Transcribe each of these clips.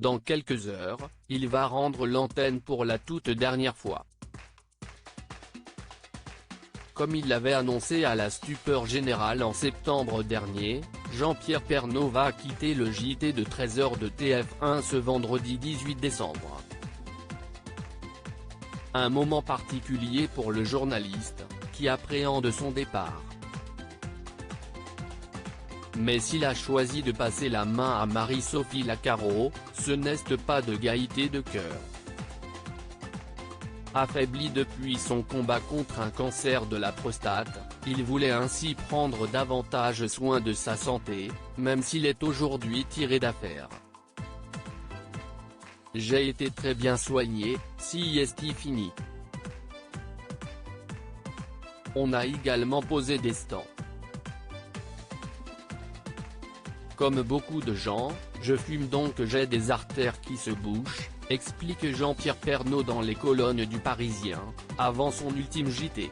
Dans quelques heures, il va rendre l'antenne pour la toute dernière fois. Comme il l'avait annoncé à la stupeur générale en septembre dernier, Jean-Pierre Pernaut va quitter le JT de 13h de TF1 ce vendredi 18 décembre. Un moment particulier pour le journaliste, qui appréhende son départ. Mais s'il a choisi de passer la main à Marie-Sophie Lacaro, ce n'est pas de gaieté de cœur. Affaibli depuis son combat contre un cancer de la prostate, il voulait ainsi prendre davantage soin de sa santé, même s'il est aujourd'hui tiré d'affaire. J'ai été très bien soigné, si est fini. On a également posé des stands. Comme beaucoup de gens, je fume donc j'ai des artères qui se bouchent, explique Jean-Pierre Pernaut dans les colonnes du Parisien, avant son ultime JT.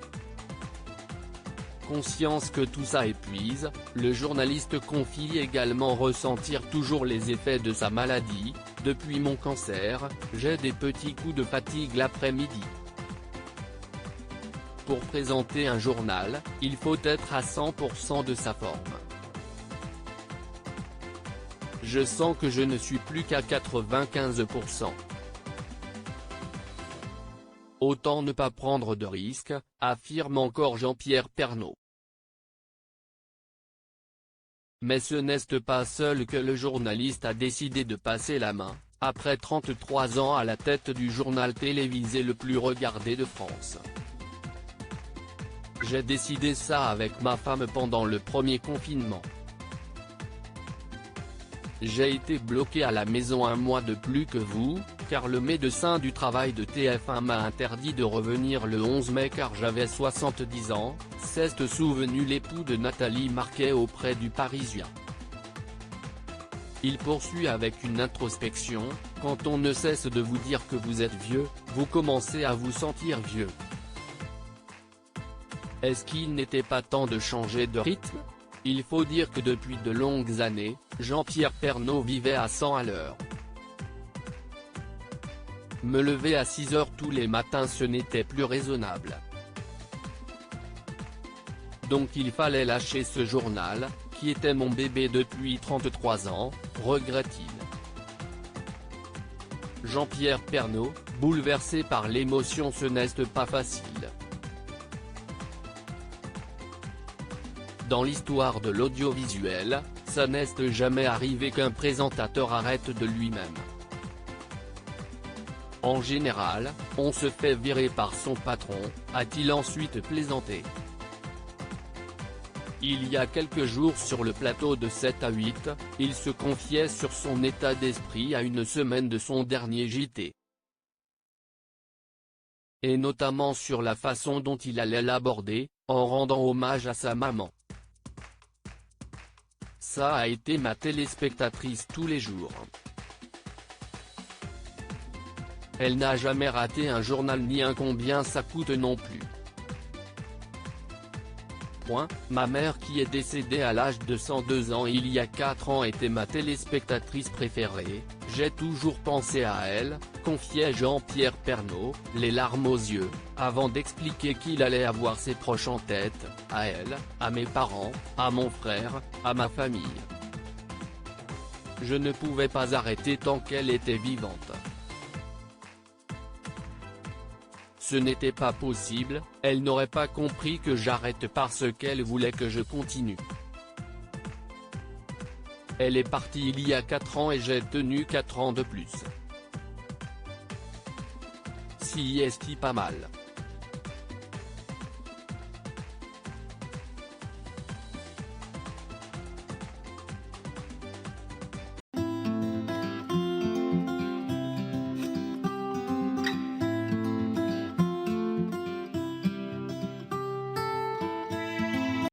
Conscience que tout ça épuise, le journaliste confie également ressentir toujours les effets de sa maladie. Depuis mon cancer, j'ai des petits coups de fatigue l'après-midi. Pour présenter un journal, il faut être à 100% de sa forme. Je sens que je ne suis plus qu'à 95%. Autant ne pas prendre de risques, affirme encore Jean-Pierre Pernaut. Mais ce n'est pas seul que le journaliste a décidé de passer la main, après 33 ans à la tête du journal télévisé le plus regardé de France. J'ai décidé ça avec ma femme pendant le premier confinement. J'ai été bloqué à la maison un mois de plus que vous, car le médecin du travail de TF1 m'a interdit de revenir le 11 mai car j'avais 70 ans, s'est souvenu l'époux de Nathalie Marquet auprès du Parisien. Il poursuit avec une introspection, quand on ne cesse de vous dire que vous êtes vieux, vous commencez à vous sentir vieux. Est-ce qu'il n'était pas temps de changer de rythme ? Il faut dire que depuis de longues années, Jean-Pierre Pernaut vivait à 100 à l'heure. Me lever à 6 heures tous les matins ce n'était plus raisonnable. Donc il fallait lâcher ce journal, qui était mon bébé depuis 33 ans, regrette-t-il. Jean-Pierre Pernaut, bouleversé par l'émotion ce n'est pas facile. Dans l'histoire de l'audiovisuel, ça n'est jamais arrivé qu'un présentateur arrête de lui-même. En général, on se fait virer par son patron, a-t-il ensuite plaisanté. Il y a quelques jours sur le plateau de 7 à 8, il se confiait sur son état d'esprit à une semaine de son dernier JT. Et notamment sur la façon dont il allait l'aborder, en rendant hommage à sa maman. Ça a été ma téléspectatrice tous les jours. Elle n'a jamais raté un journal ni un combien ça coûte non plus. Ma mère qui est décédée à l'âge de 102 ans il y a 4 ans était ma téléspectatrice préférée, j'ai toujours pensé à elle, confiait Jean-Pierre Pernaut, les larmes aux yeux, avant d'expliquer qu'il allait avoir ses proches en tête, à elle, à mes parents, à mon frère, à ma famille. Je ne pouvais pas arrêter tant qu'elle était vivante. Ce n'était pas possible, elle n'aurait pas compris que j'arrête parce qu'elle voulait que je continue. Elle est partie il y a 4 ans et j'ai tenu 4 ans de plus. Si est pas mal.